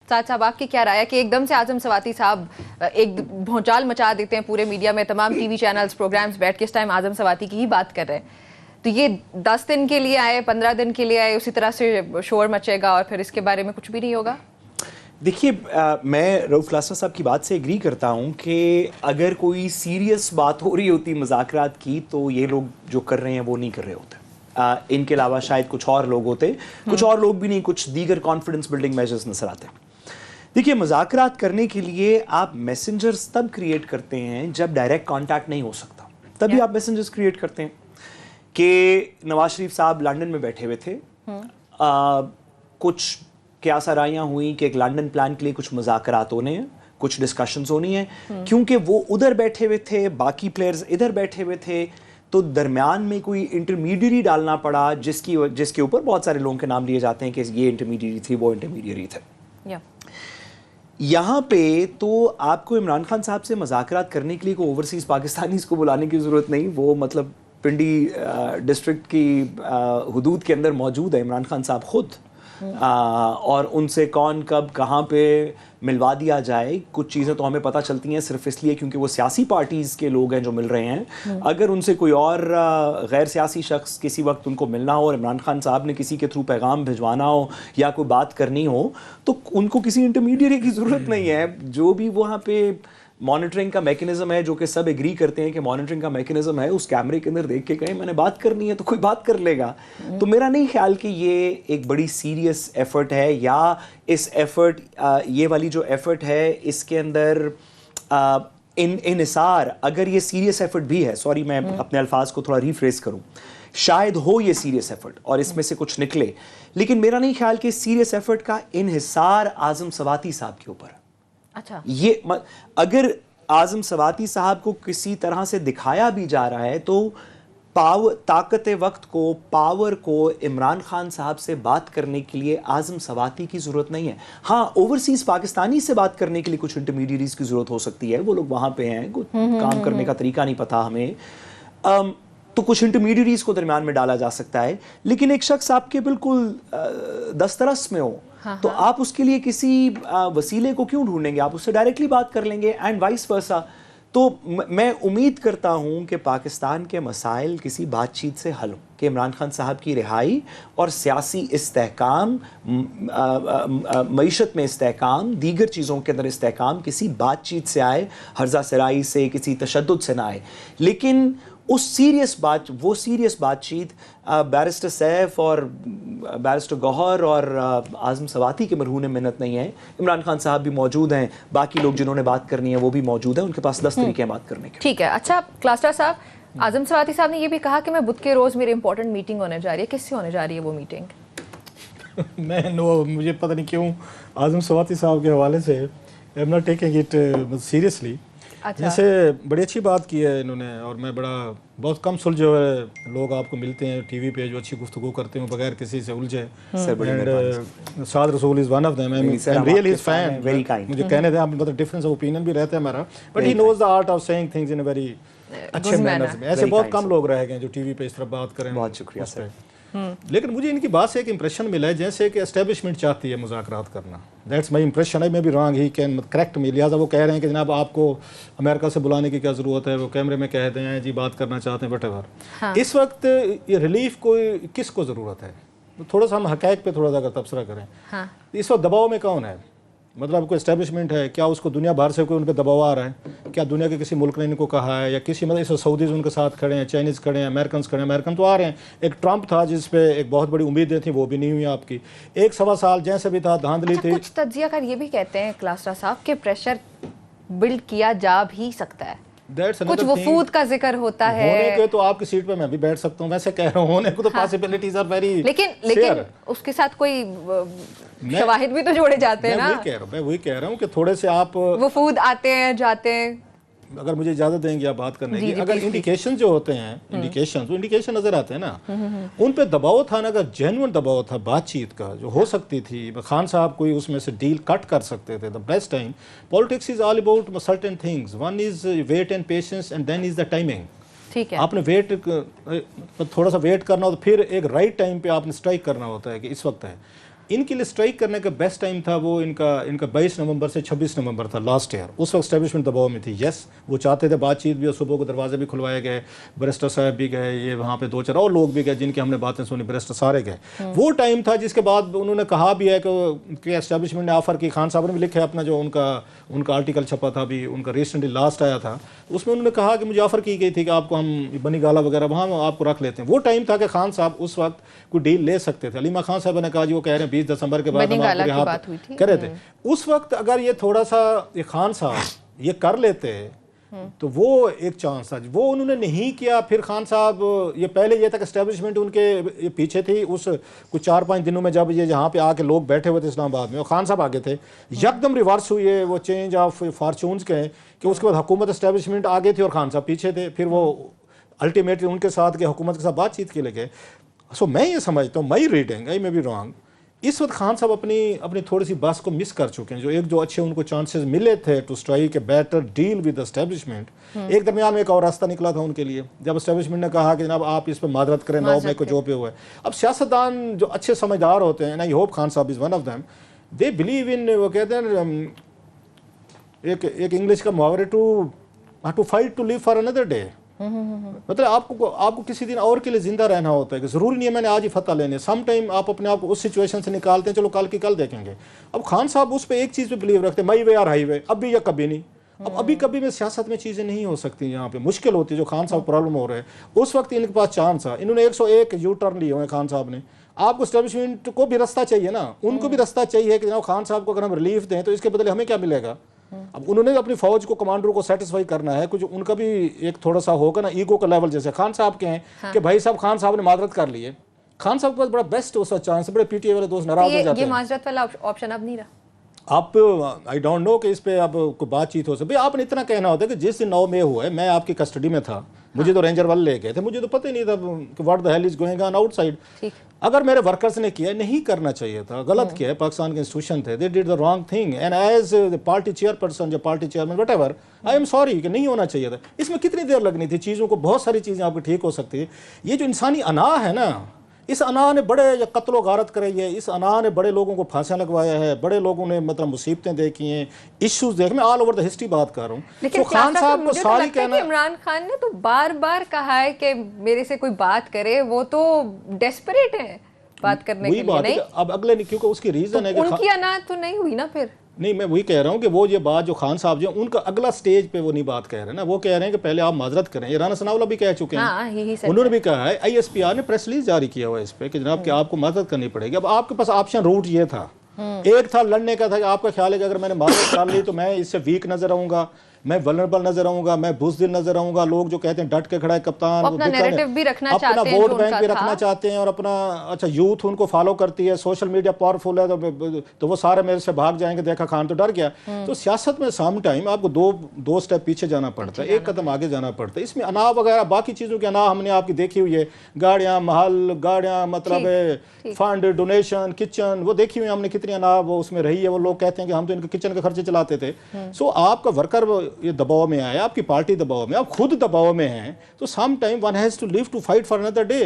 साथ साहब आपकी क्या राय है कि एकदम से आजम सवाती साहब एक भौचाल मचा देते हैं पूरे मीडिया में, तमाम टीवी चैनल्स प्रोग्राम्स बैठ के इस टाइम आजम सवाती की ही बात कर रहे हैं, तो ये 10 दिन के लिए आए, 15 दिन के लिए आए, उसी तरह से शोर मचेगा और फिर इसके बारे में कुछ भी नहीं होगा? देखिए, मैं रऊफ लासना साहब की बात से एग्री करता हूं कि अगर कोई सीरियस बात हो रही होती मुज़ाकरात की तो ये लोग जो कर रहे हैं वो नहीं कर रहे होते। इनके अलावा शायद कुछ और लोग होते, कुछ और लोग भी नहीं, कुछ दीगर कॉन्फिडेंस बिल्डिंग मेजर्स नजर आते। देखिए, मुज़ाकरात करने के लिए आप मैसेंजर्स तब क्रिएट करते हैं जब डायरेक्ट कॉन्टैक्ट नहीं हो सकता, तभी आप मैसेंजर्स क्रिएट करते हैं। कि नवाज शरीफ साहब लंदन में बैठे हुए थे, कुछ क्या सराहियाँ हुई कि एक लंदन प्लान के लिए कुछ मुज़ाकरात होने हैं, कुछ डिस्कशंस होनी है, क्योंकि वो उधर बैठे हुए थे, बाकी प्लेयर्स इधर बैठे हुए थे, तो दरमियान में कोई इंटरमीडियरी डालना पड़ा जिसके ऊपर बहुत सारे लोगों के नाम लिए जाते हैं कि ये इंटरमीडियरी थी, वो इंटरमीडियरी थे। यहाँ पे तो आपको इमरान खान साहब से मुज़ाकरात करने के लिए कोई ओवरसीज़ पाकिस्तानीज़ को बुलाने की ज़रूरत नहीं, वो मतलब पिंडी डिस्ट्रिक्ट की हुदूद के अंदर मौजूद है इमरान खान साहब खुद। और उनसे कौन कब कहाँ पे मिलवा दिया जाए, कुछ चीज़ें तो हमें पता चलती हैं सिर्फ इसलिए क्योंकि वो सियासी पार्टीज़ के लोग हैं जो मिल रहे हैं। अगर उनसे कोई और गैर सियासी शख्स किसी वक्त उनको मिलना हो और इमरान खान साहब ने किसी के थ्रू पैगाम भिजवाना हो या कोई बात करनी हो तो उनको किसी इंटरमीडिएट की ज़रूरत नहीं है। जो भी वहाँ पे मॉनिटरिंग का मैकेनिज्म है, जो कि सब एग्री करते हैं कि मॉनिटरिंग का मैकेनिज्म है, उस कैमरे के अंदर देख के कहें मैंने बात करनी है तो कोई बात कर लेगा। तो मेरा नहीं ख्याल कि ये एक बड़ी सीरियस एफर्ट है, या इस एफर्ट ये वाली जो एफर्ट है इसके अंदर इन्हिसार, अगर ये सीरियस एफर्ट भी है, सॉरी मैं अपने अल्फाज को थोड़ा रिफ्रेस करूं, शायद हो ये सीरियस एफर्ट और इसमें से कुछ निकले, लेकिन मेरा नहीं ख्याल कि सीरियस एफर्ट का इन्हिसार आजम सवाती साहब के ऊपर। अच्छा, ये अगर आजम सवाती साहब को किसी तरह से दिखाया भी जा रहा है तो ताकत वक्त को, पावर को इमरान खान साहब से बात करने के लिए आजम सवाती की ज़रूरत नहीं है। हाँ, ओवरसीज़ पाकिस्तानी से बात करने के लिए कुछ इंटरमीडियरीज की ज़रूरत हो सकती है, वो लोग वहाँ पे हैं, कुछ काम करने का तरीका नहीं पता हमें, तो कुछ इंटरमीडियरीज को दरमियान में डाला जा सकता है। लेकिन एक शख्स आपके बिल्कुल दस्तरस में हो तो आप उसके लिए किसी वसीले को क्यों ढूंढेंगे, आप उससे डायरेक्टली बात कर लेंगे एंड वाइस वर्सा। तो मैं उम्मीद करता हूं कि पाकिस्तान के मसाइल किसी बातचीत से हल हो, कि इमरान खान साहब की रिहाई और सियासी इस्तेहकाम, मईशत में इस्तेहकाम, दीगर चीज़ों के अंदर इस्तेहकाम किसी बातचीत से आए, हर्जा सराई से, किसी तशद्दुद से ना आए। लेकिन उस वो सीरियस बातचीत बैरिस्टर सैफ और बैरिस्टर गौहर और आजम सवाती के मरहून मिन्नत नहीं है। इमरान खान साहब भी मौजूद हैं, बाकी लोग जिन्होंने बात करनी है वो भी मौजूद हैं, उनके पास 10 तरीके हैं बात करने के। ठीक है। अच्छा क्लास्टर साहब, आजम सवाती साहब ने ये भी कहा कि मैं बुध के रोज़ मेरी इंपॉर्टेंट मीटिंग होने जा रही है, किससे होने जा रही है वो मीटिंग? मुझे पता नहीं क्यों आजम सवाती साहब के हवाले से I am not taking it seriously. अच्छा। जैसे बड़ी अच्छी बात की है इन्होंने, और मैं बहुत कम सुलझे हुए लोग आपको मिलते हैं टीवी पे जो अच्छी गुफ्तगू करते हैं बगैर किसी से उलझे। साद रसूल is one of them, I am really his fan, very kind. मुझे कहने दें, आप मतलब डिफरेंस ऑफ ओपिनियन भी रहता है हमारा, but he knows the art of saying things in a very अच्छे मैनर्स में। ऐसे बहुत कम लोग रह गए जो टीवी पे इस तरह बात करें। बहुत शुक्रिया सर। लेकिन मुझे इनकी बात से एक इंप्रेशन मिला है जैसे कि एस्टेब्लिशमेंट चाहती है मुज़ाकरात करना। That's my impression. I may be wrong, he can correct मी। लिहाजा वो कह रहे हैं कि जनाब आपको अमेरिका से बुलाने की क्या ज़रूरत है, वो कैमरे में कह दें जी बात करना चाहते हैं वटेवर। हाँ। इस वक्त ये रिलीफ को किसको ज़रूरत है, थोड़ा सा हम हक़ाइक़ पे थोड़ा सा अगर तबसरा करें। हाँ। इस वक्त दबाव में कौन है, मतलब कोई एस्टेब्लिशमेंट है क्या, उसको दुनिया भर से कोई उन पर दबाव आ रहा है क्या, दुनिया के किसी मुल्क ने इनको कहा है, या किसी मतलब इस सऊदीज़ उनके साथ खड़े हैं, चाइनीज़ खड़े हैं, अमेरिकन खड़े हैं। अमेरिकन तो आ रहे हैं, एक ट्रंप था जिस पे एक बहुत बड़ी उम्मीदें थी, वो भी नहीं हुई आपकी। 1-1.25 साल जैसे भी था धांधली थी। कुछ तज्जियाकार ये भी कहते हैं क्लास्टर साहब के प्रेशर बिल्ड किया जा भी सकता है, कुछ वफूद का जिक्र होता है। होने के तो आपकी सीट पे मैं भी बैठ सकता हूँ, वैसे कह रहा हूँ, होने को तो पॉसिबिलिटीज आर वेरी, लेकिन उसके साथ कोई शवाहिद भी तो जोड़े जाते हैं ना। मैं वही कह रहा हूँ कि थोड़े से आप वफूद आते हैं जाते हैं। अगर मुझे इजाजत देंगे आप बात करने की, अगर इंडिकेशन जो होते हैं, इंडिकेशन नजर आते हैं ना, उन पे दबाव था ना, अगर जेन्युइन दबाव था बातचीत का जो हो सकती थी, खान साहब कोई उसमें से डील कट कर सकते थे। The best time, politics is all about certain things, one is wait and patience and then is the timing. ठीक है, आपने थोड़ा सा वेट करना हो तो फिर एक राइट टाइम पे आपने स्ट्राइक करना होता है कि इस वक्त है। इनके लिए स्ट्राइक करने का बेस्ट टाइम था वो इनका 22 नवंबर से 26 नवंबर था लास्ट ईयर। उस वक्त एस्टेब्लिशमेंट दबाव में थी। यस, वो चाहते थे बातचीत भी, और सुबह को दरवाजे भी खुलवाए गए, बैरिस्टर साहब भी गए, ये वहाँ पे 2-4 और लोग भी गए जिनकी हमने बातें सुनी, बैरिस्टर सारे गए। वो टाइम था जिसके बाद उन्होंने कहा भी है कि एस्टेब्लिशमेंट ने ऑफर की, खान साहब ने भी लिखा है अपना जो उनका आर्टिकल छपा था अभी, उनका रिसेंटली लास्ट आया था, उसमें उन्होंने कहा कि मुझे ऑफर की गई थी कि आपको हम बनी गाला वगैरह वहाँ आपको रख लेते हैं। वो टाइम था कि खान साहब उस वक्त कोई डील ले सकते थे। अलीमा खान साहब ने कहा जी वो कह रहे हैं 20 दिसंबर के बाद हम आपको यहाँ कह रहे थे। उस वक्त अगर ये थोड़ा सा ये खान साहब ये कर लेते तो वो एक चांस था, वो उन्होंने नहीं किया। फिर खान साहब ये पहले ये तक एस्टेब्लिशमेंट उनके ये पीछे थी, उस कुछ 4-5 दिनों में जब ये यहाँ पे आके लोग बैठे हुए थे इस्लामाबाद में, और खान साहब आगे थे, यकदम रिवर्स हुई है वो चेंज ऑफ फॉर्चून्स के, कि उसके बाद हुकूमत एस्टेब्लिशमेंट आगे थी और खान साहब पीछे थे। फिर वो अल्टीमेटली उनके साथ के हुकूमत के साथ बातचीत के लिए गए। सो मैं ये समझता हूँ, my reading, I may be wrong, इस वक्त खान साहब अपनी थोड़ी सी बस को मिस कर चुके हैं। जो अच्छे उनको चांसेस मिले थे to strike a better deal with establishment, एक दरमियान में एक और रास्ता निकला था उनके लिए, जब एस्टेब्लिशमेंट ने कहा कि जनाब आप इस पर माजरत करें, 9 मई को जो पे हुआ है। अब सियासतदान जो अच्छे समझदार होते हैं, आई hope Khan sahab is one of them, they believe in, वो कहते हैं एक इंग्लिश का मुहावरे, to fight to live for another day. मतलब आपको किसी दिन और के लिए जिंदा रहना होता है, कि जरूरी नहीं है मैंने आज ही फतह लेने। सम टाइम आप अपने आप को उस सिचुएशन से निकालते हैं, चलो कल की कल देखेंगे। अब खान साहब उस पे एक चीज पे बिलीव रखते हैं, माई वे और हाईवे, अभी या कभी नहीं। अब अभी कभी में सियासत में चीजें नहीं हो सकती, यहाँ पे मुश्किल होती है। जो खान साहब प्रॉब्लम हो रहे हैं, उस वक्त इनके पास चांस था, इन्होंने 101 यू टर्न लिए हुए खान साहब ने। आपको एस्टेब्लिशमेंट को भी रास्ता चाहिए ना, उनको भी रास्ता चाहिए कि जनाब खान साहब को अगर हम रिलीफ दें तो इसके बदले हमें क्या मिलेगा। अब उन्होंने अपनी फौज को, कमांडरों को सेटिस्फाई करना है, कुछ उनका भी एक थोड़ा सा होगा ना ईगो का लेवल, जैसे खान साहब के हैं कि भाई साहब खान साहब ने माजरत कर ली है, खान साहब के पास बड़ा बेस्ट उसका चांस है। बड़े पीटीआई वाले दोस्त नाराज हो जाते हैं। ये माजरत वाला ऑप्शन अब नहीं रहा। आप आई डोंट नो कि इस पे अब कोई बातचीत हो सकती। आपने इतना कहना होता है कि जिस दिन 9 मई हुआ है, मैं आपकी कस्टडी में था, मुझे तो रेंजर वाले ले गए थे, मुझे तो पता ही नहीं था कि what the hell is going on outside. अगर मेरे वर्कर्स ने किया, नहीं करना चाहिए था, गलत किया है, पाकिस्तान के इंस्टीट्यूशन थे, they did the wrong thing, and as the party chairperson, जो party chairman whatever, I am sorry कि नहीं होना चाहिए था। इसमें कितनी देर लगनी थी, चीज़ों को, बहुत सारी चीज़ें आपकी ठीक हो सकती है। ये जो इंसानी अनाह है ना, इस अनाह ने बड़े कत्लो गारत कराई है, इस अनाह ने बड़े लोगों को फांसियां लगवाया है, बड़े लोगों ने मतलब मुसीबतें देखी हैं, इश्यूज देख, मैं ऑल ओवर द हिस्ट्री बात कर रहा हूँ। लेकिन तो खान साहब को सारी कहना, इमरान खान ने तो बार बार कहा है कि मेरे से कोई बात करे, वो तो डेस्परेट है बात करने के लिए। नहीं, अब अगले नहीं, क्योंकि उसकी रीजन है कि उनकी अनाह तो नहीं हुई ना फिर। नहीं, मैं वही कह रहा हूँ कि वो ये बात जो खान साहब जो उनका अगला स्टेज पे वो नहीं बात कह रहे हैं ना, वो कह रहे हैं कि पहले आप माजरत करें। ये राना सनाउल्लाह भी कह चुके हैं। हाँ, उन्होंने भी कहा है, ISPR ने प्रेस रिलीज जारी किया हुआ है इस पे कि जनाब कि आपको माजरत करनी पड़ेगी। अब आपके पास ऑप्शन रूट ये था, एक था लड़ने का, था कि आपका ख्याल है कि अगर मैंने माजरत कर ली तो मैं इससे वीक नजर आऊंगा, मैं वल्नरेबल नजर आऊंगा, मैं बुज़दिल नजर आऊंगा। लोग जो कहते हैं डट के खड़ा है कप्तान, अपना नैरेटिव भी रखना चाहते हैं, अपना वोट बैंक भी रखना चाहते हैं, और अपना अच्छा यूथ उनको फॉलो करती है, सोशल मीडिया पावरफुल है, तो वो सारे मेरे से भाग जाएंगे, देखा खान तो डर गया। तो सियासत में सम टाइम आपको दो स्टेप पीछे जाना पड़ता है, एक कदम आगे जाना पड़ता है। इसमें अनाह वगैरह बाकी चीज़ों की अनाह हमने आपकी देखी हुई है, गाड़ियाँ, महल, गाड़ियाँ, मतलब फंड, डोनेशन, किचन, वो देखी हुई हमने कितनी अनाह वो उसमें रही है। वो लोग कहते हैं कि हम तो इनके किचन के खर्चे चलाते थे। सो आपका वर्कर ये दबाव में आया, आपकी पार्टी दबाव में, आप खुद दबाव में हैं, तो some time one has to live to fight for another day.